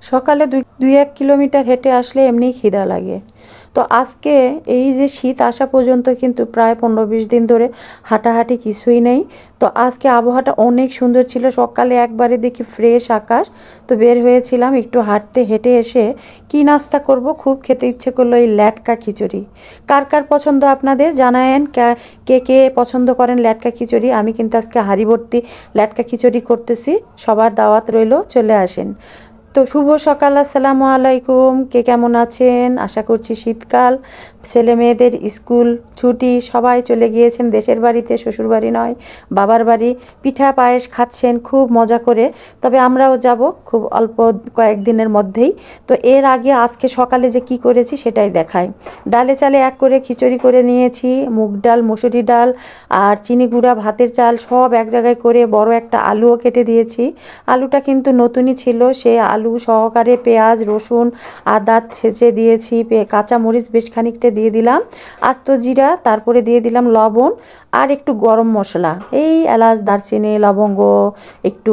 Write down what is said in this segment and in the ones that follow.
সকালে দুই এক কিলোমিটার হেঁটে আসলে এমনিই খিদা লাগে। তো আজকে এই যে শীত আসা পর্যন্ত কিন্তু প্রায় 15-20 দিন ধরে হাঁটাহাঁটি কিছুই নেই। তো আজকে আবহাওয়াটা অনেক সুন্দর ছিল, সকালে একবারে দেখি ফ্রেশ আকাশ। তো বের হয়েছিলাম একটু হাঁটতে, হেঁটে এসে কি নাস্তা করব খুব খেতে ইচ্ছে করলো এই ল্যাটকা খিচুড়ি। কার কার পছন্দ আপনাদের জানায়েন, কে কে পছন্দ করেন ল্যাটকা খিচুড়ি। আমি কিন্তু আজকে হাঁড়ি ভর্তি ল্যাটকা খিচুড়ি করতেছি, সবার দাওয়াত রইল, চলে আসেন। তো শুভ সকাল, আসসালামু আলাইকুম। কে কেমন আছেন? আশা করছি শীতকাল, ছেলে মেয়েদের স্কুল ছুটি, সবাই চলে গিয়েছেন দেশের বাড়িতে, শ্বশুর বাড়ি নয় বাবার বাড়ি। পিঠা পায়েস খাচ্ছেন খুব মজা করে। তবে আমরাও যাব খুব অল্প কয়েকদিনের মধ্যেই। তো এর আগে আজকে সকালে যে কি করেছি সেটাই দেখাই। ডালে চালে এক করে খিচুড়ি করে নিয়েছি, মুগ ডাল, মুসুরি ডাল আর চিনি গুঁড়া ভাতের চাল সব এক জায়গায় করে বড় একটা আলুও কেটে দিয়েছি। আলুটা কিন্তু নতুনই ছিল, সে আলু সহকারে পেঁয়াজ রসুন আদা ছেঁচে দিয়েছি, কাঁচামরিচ বেশ খানিকটা দিয়ে দিলাম, আস্ত জিরা, তারপরে দিয়ে দিলাম লবণ আর একটু গরম মশলা, এই এলাচ দারচিনি লবঙ্গ, একটু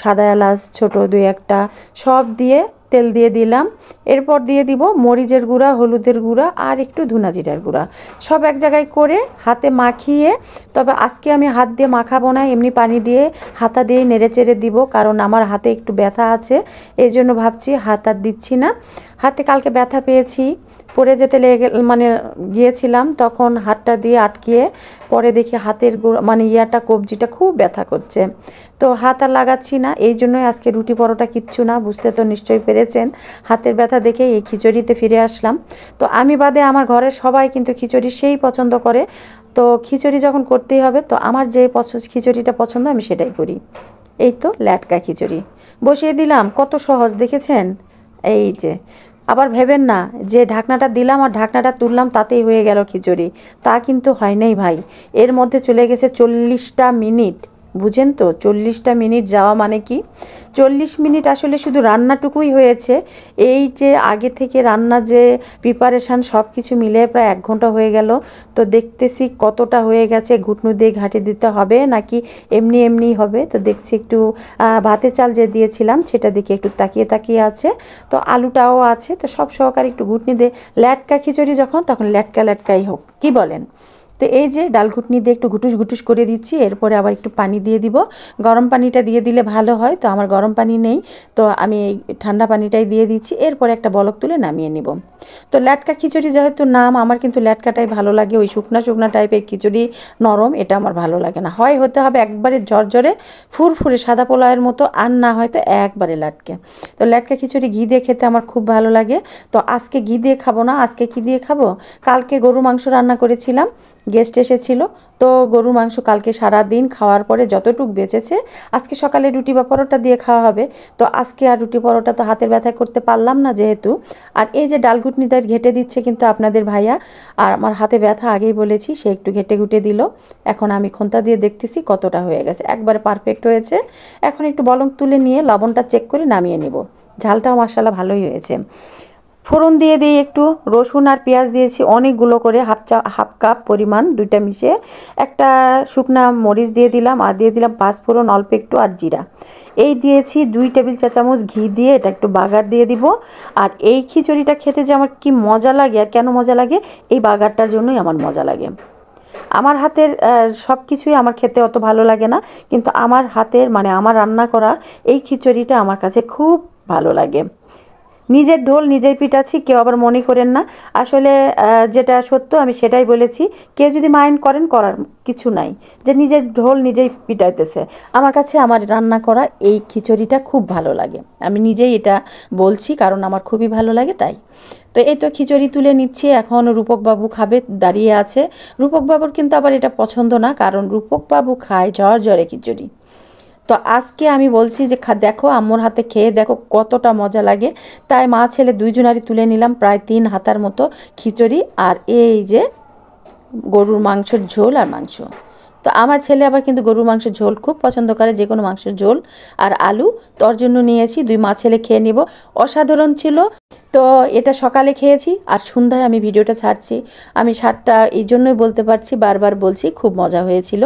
সাদা এলাচ ছোট দুই একটা, সব দিয়ে তেল দিয়ে দিলাম। এরপর দিয়ে দিব মরিচের গুঁড়া, হলুদের গুঁড়া আর একটু ধুনা জিরার গুঁড়া, সব এক জায়গায় করে হাতে মাখিয়ে। তবে আজকে আমি হাত দিয়ে মাখাবো না, এমনি পানি দিয়ে হাতা দিয়ে নেড়ে চেড়ে দিব, কারণ আমার হাতে একটু ব্যথা আছে, এই জন্য ভাবছি হাত আর দিচ্ছি না। হাতে কালকে ব্যথা পেয়েছি, পড়ে যেতে লেগে মানে গিয়েছিলাম, তখন হাতটা দিয়ে আটকিয়ে পরে দেখি হাতের মানে কবজিটা খুব ব্যথা করছে। তো হাত আর লাগাচ্ছি না, এই জন্যই আজকে রুটি পরোটা কিচ্ছু না, বুঝতে তো নিশ্চয়ই পেরেছেন। হাতের ব্যথা দেখে এই খিচুড়িতে ফিরে আসলাম। তো আমি বাদে আমার ঘরের সবাই কিন্তু খিচুড়ি সেই পছন্দ করে। তো খিচুড়ি যখন করতেই হবে, তো আমার যে খিচুড়িটা পছন্দ আমি সেটাই করি। এই তো ল্যাটকা খিচুড়ি বসিয়ে দিলাম, কত সহজ দেখেছেন। এই যে আবার ভেবেন না যে ঢাকনাটা দিলাম আর ঢাকনাটা তুললাম তাতেই হয়ে গেল খিচুড়ি, তা কিন্তু হয় নাই ভাই। এর মধ্যে চলে গেছে 40টা মিনিট। বুঝেন তো 40টা মিনিট যাওয়া মানে কি? 40 মিনিট আসলে শুধু রান্নাটুকুই হয়েছে। এই যে আগে থেকে রান্না যে প্রিপারেশান সব কিছু মিলে প্রায় 1 ঘন্টা হয়ে গেল। তো দেখতেছি কতটা হয়ে গেছে, ঘুটনু দিয়ে ঘাঁটি দিতে হবে নাকি এমনি এমনিই হবে। তো দেখছি একটু ভাতের চাল যে দিয়েছিলাম সেটা দেখে একটু তাকিয়ে তাকিয়ে আছে, তো আলুটাও আছে, তো সব সহকারে একটু ঘুটনি দিয়ে ল্যাটকা খিচুড়ি যখন তখন ল্যাটকা ল্যাটকাই হোক, কি বলেন? তো এই যে ডাল ঘুটনি দিয়ে একটু ঘুটুস ঘুটুস করে দিচ্ছি, এরপরে আবার একটু পানি দিয়ে দিব। গরম পানিটা দিয়ে দিলে ভালো হয়, তো আমার গরম পানি নেই, তো আমি এই ঠান্ডা পানিটাই দিয়ে দিচ্ছি। এরপরে একটা বলক তুলে নামিয়ে নিব। তো ল্যাটকা খিচুড়ি যেহেতু নাম, আমার কিন্তু ল্যাটকাটাই ভালো লাগে, ওই শুকনা শুকনা টাইপের খিচুড়ি নরম এটা আমার ভালো লাগে না। হয় হতে হবে একবারে ঝরঝরে ফুরফুরে সাদা পোলাওয়ের মতো, আর না হয়তো একবারে লাটকে। তো ল্যাটকা খিচুড়ি ঘি দিয়ে খেতে আমার খুব ভালো লাগে। তো আজকে ঘি দিয়ে খাবো না, আজকে কী দিয়ে খাবো? কালকে গরু মাংস রান্না করেছিলাম, গেস্ট এসেছিল, তো গরু মাংস কালকে সারা দিন খাওয়ার পরে যতটুক বেঁচেছে আজকে সকালে রুটি বা পরোটা দিয়ে খাওয়া হবে। তো আজকে আর রুটি পরোটা তো হাতের ব্যথায় করতে পারলাম না যেহেতু। আর এই যে ডাল ঘুটনিটা ঘেটে দিচ্ছে কিন্তু আপনাদের ভাইয়া, আর আমার হাতে ব্যথা আগেই বলেছি, সে একটু ঘেটে ঘুটে দিল। এখন আমি খন্তা দিয়ে দেখতেছি কতটা হয়ে গেছে, একবারে পারফেক্ট হয়েছে। এখন একটু বলক তুলে নিয়ে লবণটা চেক করে নামিয়ে নেব। ঝালটাও মাশাআল্লাহ ভালোই হয়েছে। ফোড়ন দিয়ে দিই একটু, রসুন আর পেঁয়াজ দিয়েছি অনেকগুলো করে, হাফ কাপ পরিমাণ, দুইটা মিশিয়ে। একটা শুকনা মরিচ দিয়ে দিলাম, আর দিয়ে দিলাম 5 ফোড়ন অল্প একটু, আর জিরা। এই দিয়েছি 2 টেবিল চা চামচ ঘি দিয়ে, এটা একটু বাগার দিয়ে দিব। আর এই খিচুড়িটা খেতে যে আমার কি মজা লাগে, আর কেন মজা লাগে, এই বাগারটার জন্যই আমার মজা লাগে। আমার হাতের সব কিছুই আমার খেতে অত ভালো লাগে না, কিন্তু আমার হাতের মানে আমার রান্না করা এই খিচুড়িটা আমার কাছে খুব ভালো লাগে। নিজের ঢোল নিজেই পিটাচ্ছি, কেউ আবার মনে করেন না। আসলে যেটা সত্য আমি সেটাই বলেছি, কেউ যদি মাইন্ড করেন করার কিছু নাই, যে নিজের ঢোল নিজেই পিটাইতেছে। আমার কাছে আমার রান্না করা এই খিচুড়িটা খুব ভালো লাগে, আমি নিজেই এটা বলছি, কারণ আমার খুবই ভালো লাগে তাই। তো এই তো খিচুড়ি তুলে নিচ্ছি, এখন রূপকবাবু খাবে, দাঁড়িয়ে আছে। রূপকবাবুর কিন্তু আবার এটা পছন্দ না, কারণ রূপকবাবু খায় ঝরঝরে খিচুড়ি। তো আজকে আমি বলছি যে দেখো আম্মুর হাতে খেয়ে দেখো কতটা মজা লাগে। তাই মা ছেলে দুইজনারই তুলে নিলাম প্রায় 3 হাতার মতো খিচুড়ি, আর এই যে গরুর মাংসের ঝোল আর মাংস। তো আমার ছেলে আবার কিন্তু গরুর মাংসের ঝোল খুব পছন্দ করে, যে কোনো মাংসের ঝোল। আর আলু তোর জন্য নিয়েছি, 2 মা ছেলে খেয়ে নিব। অসাধারণ ছিল। তো এটা সকালে খেয়েছি আর সন্ধ্যায় আমি ভিডিওটা ছাড়ছি। আমি স্বাদটা এই জন্যই বলতে পারছি, বারবার বলছি, খুব মজা হয়েছিল।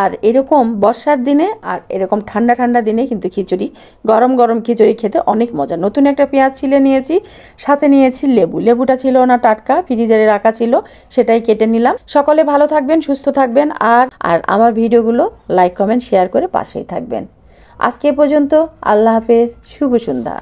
আর এরকম বর্ষার দিনে আর এরকম ঠান্ডা ঠান্ডা দিনে কিন্তু খিচুড়ি, গরম গরম খিচুড়ি খেতে অনেক মজা। নতুন একটা পেঁয়াজ ছিলে নিয়েছি, সাথে নিয়েছি লেবু। লেবুটা ছিল না টাটকা, ফ্রিজারে রাখা ছিল, সেটাই কেটে নিলাম। সকলে ভালো থাকবেন, সুস্থ থাকবেন, আর আর আমার ভিডিওগুলো লাইক কমেন্ট শেয়ার করে পাশেই থাকবেন। আজকে পর্যন্ত, আল্লাহ হাফেজ, শুভ সন্ধ্যা।